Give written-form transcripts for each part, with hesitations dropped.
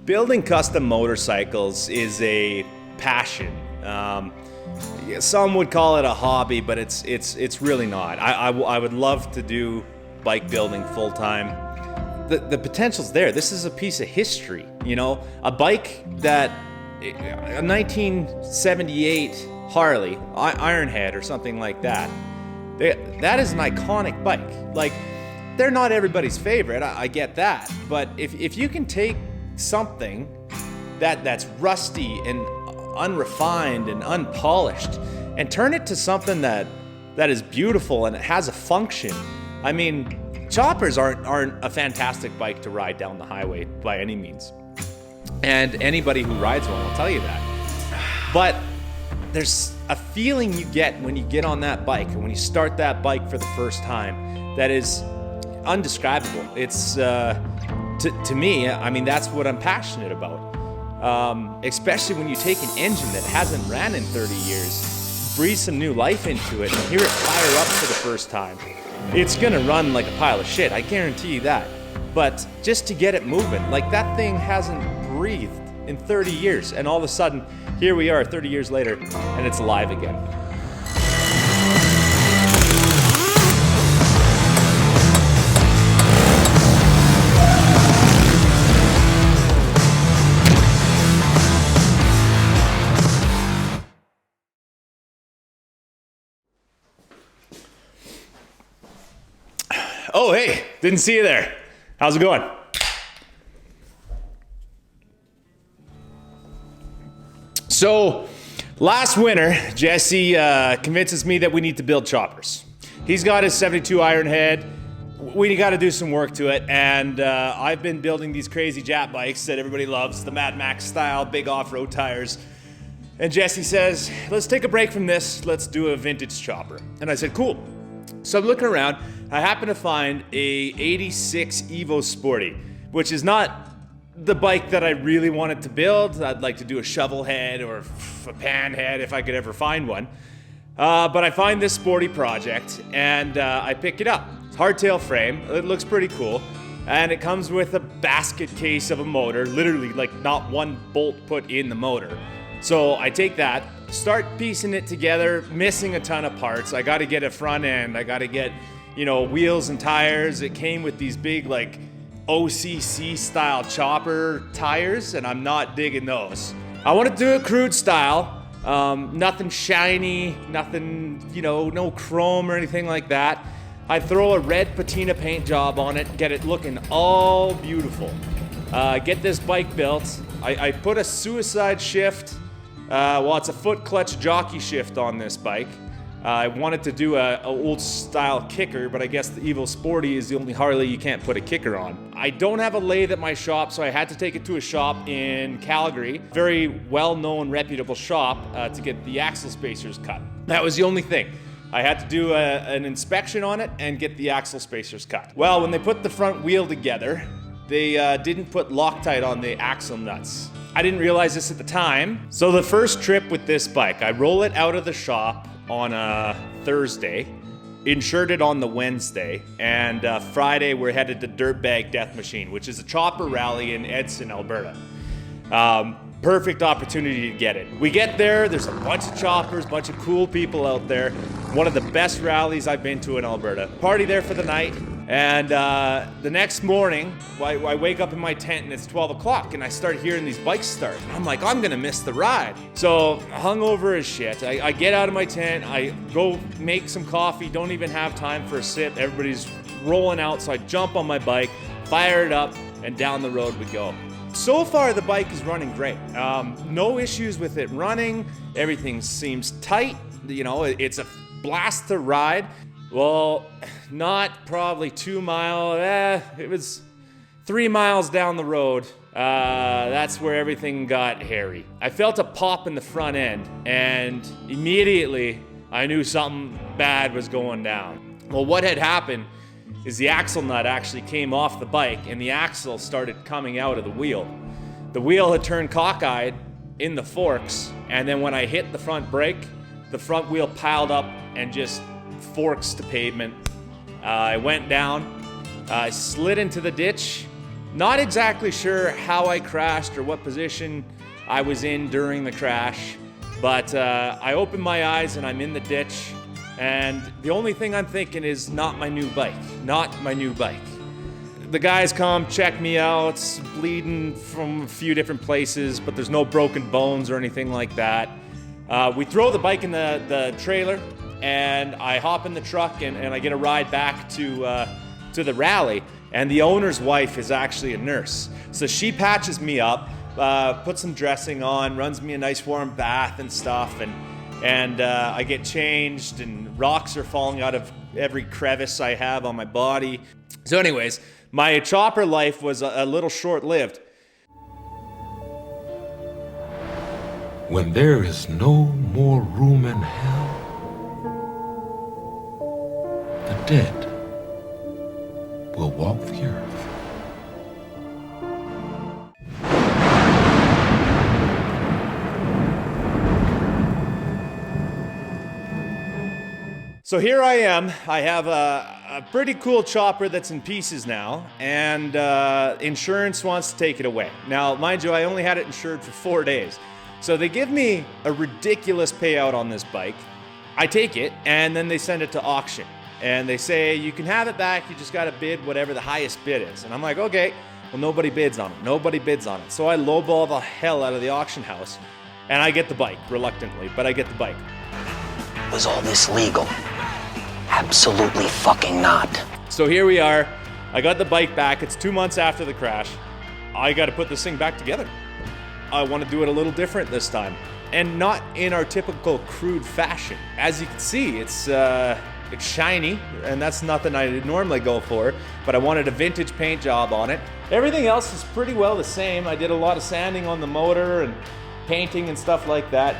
Building custom motorcycles is a passion. Some would call it a hobby, but it's really not. I would love to do bike building full time. The potential's there. This is a piece of history, you know? A bike that, a 1978 Harley, Ironhead or something like that, that is an iconic bike. Like, they're not everybody's favorite, I get that, but if you can take something that's rusty and unrefined and unpolished and turn it to something that is beautiful and it has a function. I mean, choppers aren't a fantastic bike to ride down the highway by any means. And anybody who rides one will tell you that. But there's a feeling you get when you get on that bike and when you start that bike for the first time that is undescribable. It's, to me, I mean, that's what I'm passionate about. Especially when you take an engine that hasn't ran in 30 years, breathe some new life into it, and hear it fire up for the first time. It's gonna run like a pile of shit, I guarantee you that. But just to get it moving, like that thing hasn't breathed in 30 years, and all of a sudden, here we are 30 years later, and it's alive again. Oh, hey, didn't see you there. How's it going? So, last winter, Jesse convinces me that we need to build choppers. He's got his 72 Ironhead. We got to do some work to it, and I've been building these crazy Jap bikes that everybody loves, the Mad Max style, big off-road tires. And Jesse says, let's take a break from this, let's do a vintage chopper. And I said, cool. So I'm looking around, I happen to find a 86 Eve Sporty, which is not the bike that I really wanted to build. I'd like to do a shovel head or a pan head if I could ever find one. But I find this sporty project and I pick it up. It's hardtail frame, it looks pretty cool. And it comes with a basket case of a motor, literally like not one bolt put in the motor. So I take that, start piecing it together, missing a ton of parts. I gotta get a front end, I gotta get, you know, wheels and tires. It came with these big like OCC style chopper tires, and I'm not digging those. I want to do it crude style, nothing shiny, nothing, you know, no chrome or anything like that. I throw a red patina paint job on it, get it looking all beautiful. Get this bike built. I put a suicide shift, well, it's a foot clutch jockey shift on this bike. I wanted to do a old style kicker, but I guess the Eve Sporty is the only Harley you can't put a kicker on. I don't have a lathe at my shop, so I had to take it to a shop in Calgary, very well-known, reputable shop, to get the axle spacers cut. That was the only thing. I had to do an inspection on it and get the axle spacers cut. Well, when they put the front wheel together, they didn't put Loctite on the axle nuts. I didn't realize this at the time. So the first trip with this bike, I roll it out of the shop on a Thursday, insured it on the Wednesday, and Friday we're headed to Dirtbag Death Machine, which is a chopper rally in Edson, Alberta. Perfect opportunity to get it. We get there, there's a bunch of choppers, bunch of cool people out there. One of the best rallies I've been to in Alberta. Party there for the night, and the next morning, I wake up in my tent and it's 12 o'clock and I start hearing these bikes start. I'm like, I'm gonna miss the ride. So hungover as shit, I get out of my tent, I go make some coffee, don't even have time for a sip. Everybody's rolling out, so I jump on my bike, fire it up, and down the road we go. So far, the bike is running great. No issues with it running. Everything seems tight. You know, it's a blast to ride. Well, not probably 2 miles. It was 3 miles down the road. That's where everything got hairy. I felt a pop in the front end, and immediately I knew something bad was going down. Well, what had happened is the axle nut actually came off the bike and the axle started coming out of the wheel. The wheel had turned cockeyed in the forks, and then when I hit the front brake, the front wheel piled up and just forks to pavement. I went down, I slid into the ditch, Not exactly sure how I crashed or what position I was in during the crash, but I open my eyes and I'm in the ditch, and the only thing I'm thinking is not my new bike, not my new bike. The guys come, check me out, it's bleeding from a few different places, but there's no broken bones or anything like that. We throw the bike in the trailer, and I hop in the truck and I get a ride back to the rally, and the owner's wife is actually a nurse. So she patches me up, puts some dressing on, runs me a nice warm bath and stuff, and I get changed, and rocks are falling out of every crevice I have on my body. So anyways, my chopper life was a little short-lived. When there is no more room in hell, the dead will walk the earth. So here I am. I have a pretty cool chopper that's in pieces now, and insurance wants to take it away. Now, mind you, I only had it insured for 4 days. So they give me a ridiculous payout on this bike. I take it, and then they send it to auction. And they say, you can have it back, you just gotta bid whatever the highest bid is. And I'm like, okay, well, nobody bids on it. Nobody bids on it. So I lowball the hell out of the auction house, and I get the bike, reluctantly, but I get the bike. Was all this legal? Absolutely fucking not. So here we are. I got the bike back. It's 2 months after the crash. I got to put this thing back together. I want to do it a little different this time, and not in our typical crude fashion. As you can see, it's shiny, and that's nothing I normally go for, but I wanted a vintage paint job on it. Everything else is pretty well the same. I did a lot of sanding on the motor and painting and stuff like that.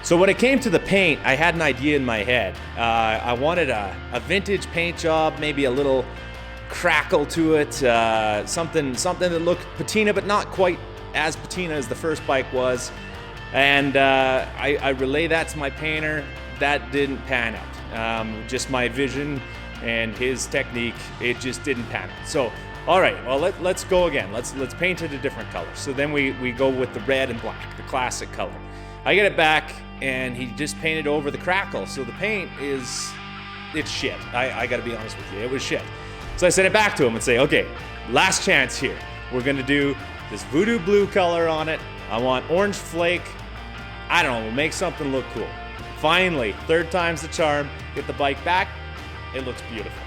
So when it came to the paint, I had an idea in my head. I wanted a vintage paint job, maybe a little crackle to it, something that looked patina, but not quite as patina as the first bike was. And I relay that to my painter. That didn't pan out. Just my vision and his technique, it just didn't pan out. So, all right, well, let's go again. Let's paint it a different color. So then we go with the red and black, the classic color. I get it back, and he just painted over the crackle. So the paint it's shit. I gotta be honest with you, it was shit. So I sent it back to him and say, okay, last chance here. We're gonna do this voodoo blue color on it. I want orange flake. I don't know, we'll make something look cool. Finally, third time's the charm, get the bike back. It looks beautiful.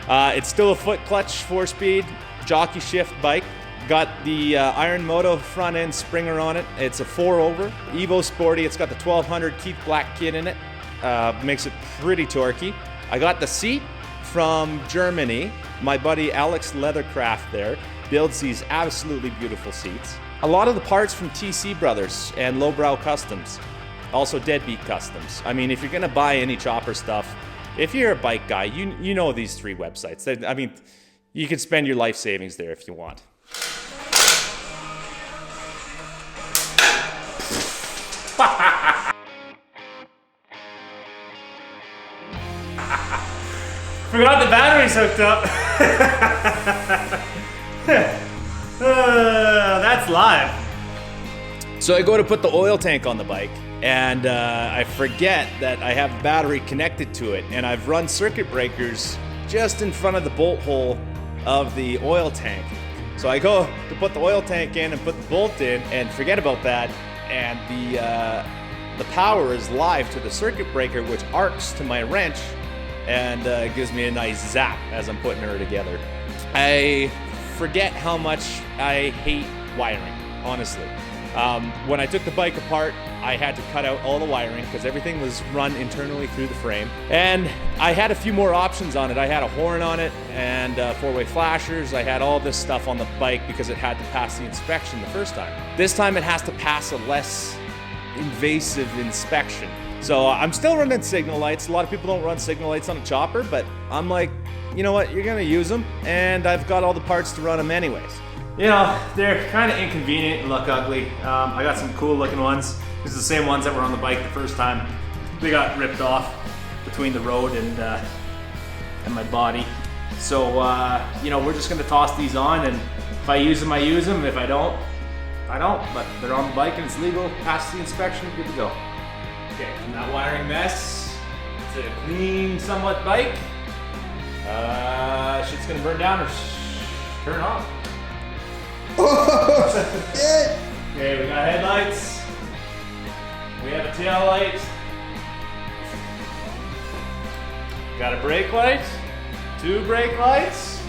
It's still a foot clutch 4-speed jockey shift bike. Got the Iron Moto front end springer on it. It's a 4-over. Eve Sporty. It's got the 1200 Keith Black kit in it. Makes it pretty torquey. I got the seat from Germany. My buddy Alex Leathercraft there builds these absolutely beautiful seats. A lot of the parts from TC Brothers and Lowbrow Customs. Also DeadBeat Customs. I mean, if you're gonna buy any chopper stuff, if you're a bike guy, you know these 3 websites. I mean, you can spend your life savings there if you want. Forgot the battery's hooked up. That's live. So I go to put the oil tank on the bike, and I forget that I have a battery connected to it, and I've run circuit breakers just in front of the bolt hole of the oil tank. So I go to put the oil tank in and put the bolt in and forget about that, and the power is live to the circuit breaker, which arcs to my wrench and gives me a nice zap as I'm putting her together. I forget how much I hate wiring, honestly. When I took the bike apart, I had to cut out all the wiring because everything was run internally through the frame. And I had a few more options on it. I had a horn on it and 4-way flashers. I had all this stuff on the bike because it had to pass the inspection the first time. This time it has to pass a less invasive inspection. So I'm still running signal lights. A lot of people don't run signal lights on a chopper, but I'm like, you know what, you're gonna use them, and I've got all the parts to run them anyways. You know, they're kind of inconvenient and look ugly. I got some cool looking ones. These are the same ones that were on the bike the first time. They got ripped off between the road and my body. So, you know, we're just gonna toss these on and If I use them, I use them. If I don't, I don't. But they're on the bike and it's legal, pass the inspection, good to go. Okay, from that wiring mess to a clean, somewhat bike. Shit's gonna burn down or turn off. Oh, shit! Okay, we got headlights. We have a tail light. Got a brake light. 2 brake lights.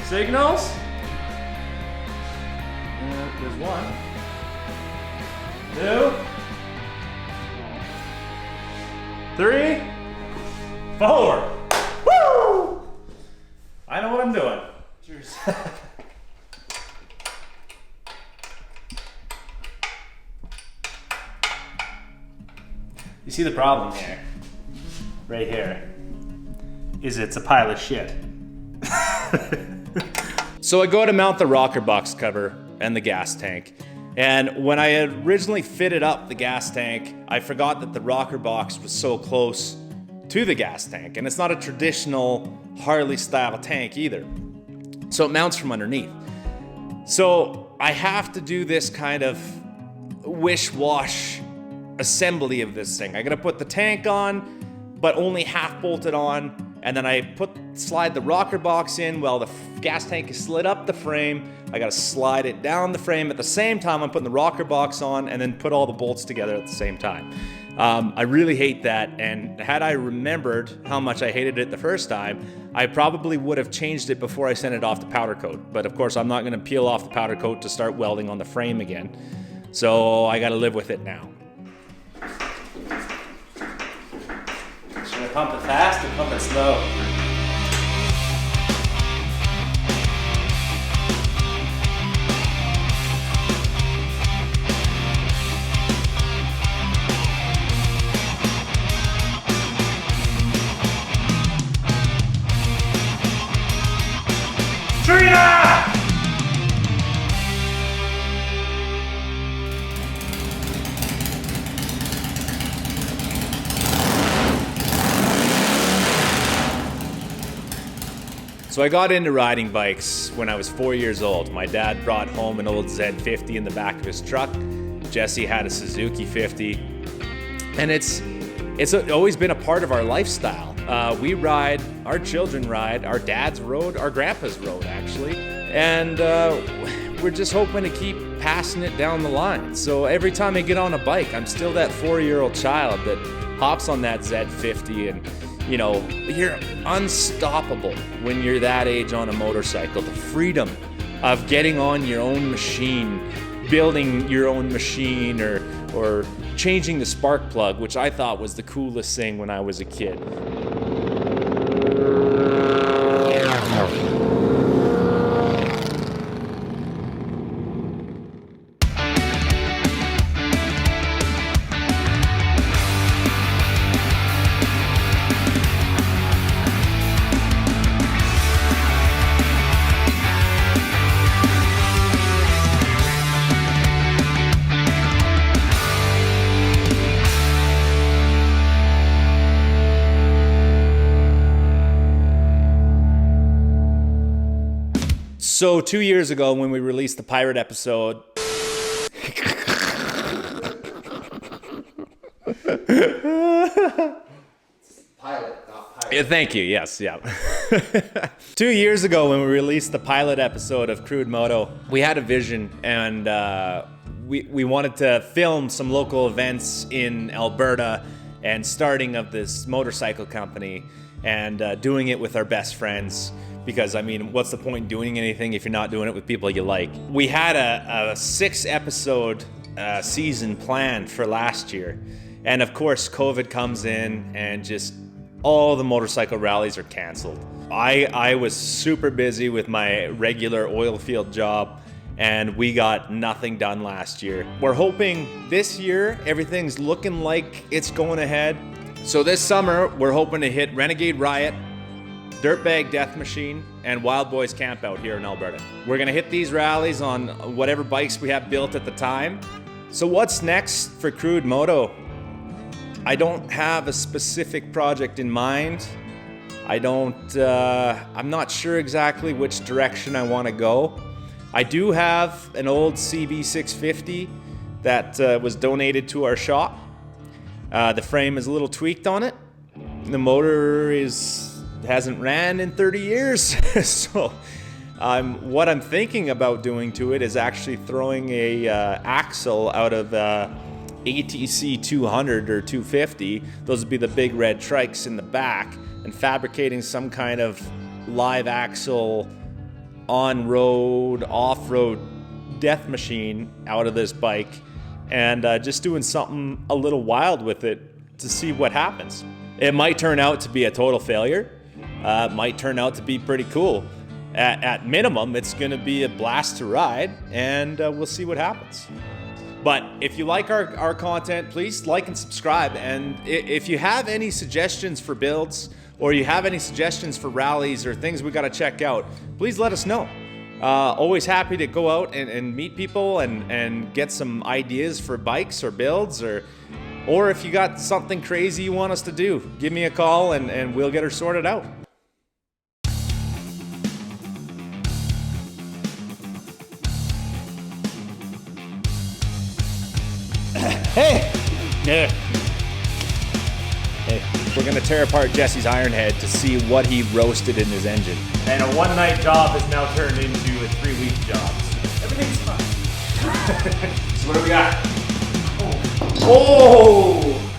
Signals. There's 1. 2. 3. 4. Woo! I know what I'm doing. Cheers. You see the problem here, right here, is it's a pile of shit. So I go to mount the rocker box cover and the gas tank. And when I had originally fitted up the gas tank, I forgot that the rocker box was so close to the gas tank. And it's not a traditional Harley style tank either. So it mounts from underneath. So I have to do this kind of wish-wash assembly of this thing. I gotta put the tank on, but only half bolted on. And then I slide the rocker box in while the gas tank is slid up the frame. I gotta slide it down the frame. At the same time, I'm putting the rocker box on and then put all the bolts together at the same time. I really hate that, and had I remembered how much I hated it the first time, I probably would have changed it before I sent it off to powder coat. But of course, I'm not gonna peel off the powder coat to start welding on the frame again. So I gotta live with it now. Should I pump it fast or pump it slow? Trina! So I got into riding bikes when I was 4 years old. My dad brought home an old Z50 in the back of his truck. Jesse had a Suzuki 50. And it's always been a part of our lifestyle. We ride, our children ride, our dads rode, our grandpas rode actually. And we're just hoping to keep passing it down the line. So every time I get on a bike, I'm still that 4-year-old child that hops on that Z50 and, you know, you're unstoppable when you're that age on a motorcycle. The freedom of getting on your own machine, building your own machine, or changing the spark plug, which I thought was the coolest thing when I was a kid. So 2 years ago when we released the pirate episode, Pilot, not pirate. yeah, thank you, yes, yeah. 2 years ago when we released the pilot episode of Crude Moto, we had a vision, and we wanted to film some local events in Alberta and starting of this motorcycle company and doing it with our best friends. Because, I mean, what's the point in doing anything if you're not doing it with people you like? We had a 6-episode season planned for last year. And of course, COVID comes in and just all the motorcycle rallies are canceled. I was super busy with my regular oil field job, and we got nothing done last year. We're hoping this year everything's looking like it's going ahead. So this summer, we're hoping to hit Renegade Riot, Dirtbag Death Machine, and Wild Boys Camp Out here in Alberta. We're gonna hit these rallies on whatever bikes we have built at the time. So what's next for Crude Moto? I don't have a specific project in mind. I'm not sure exactly which direction I wanna go. I do have an old CB650 that was donated to our shop. The frame is a little tweaked on it. The motor hasn't ran in 30 years. So what I'm thinking about doing to it is actually throwing a axle out of ATC 200 or 250. Those would be the big red trikes in the back, and fabricating some kind of live axle on-road, off-road death machine out of this bike, and just doing something a little wild with it to see what happens. It might turn out to be a total failure. It might turn out to be pretty cool. At minimum, it's going to be a blast to ride, and we'll see what happens. But if you like our content, please like and subscribe. And if you have any suggestions for builds, or you have any suggestions for rallies or things we got to check out, please let us know. Always happy to go out and meet people and get some ideas for bikes or builds, or if you got something crazy you want us to do, give me a call and we'll get her sorted out. Hey! Yeah. Hey, we're gonna tear apart Jesse's iron head to see what he roasted in his engine. And a one-night job has now turned into a 3-week job. Everything's fine. So what do we got? Oh!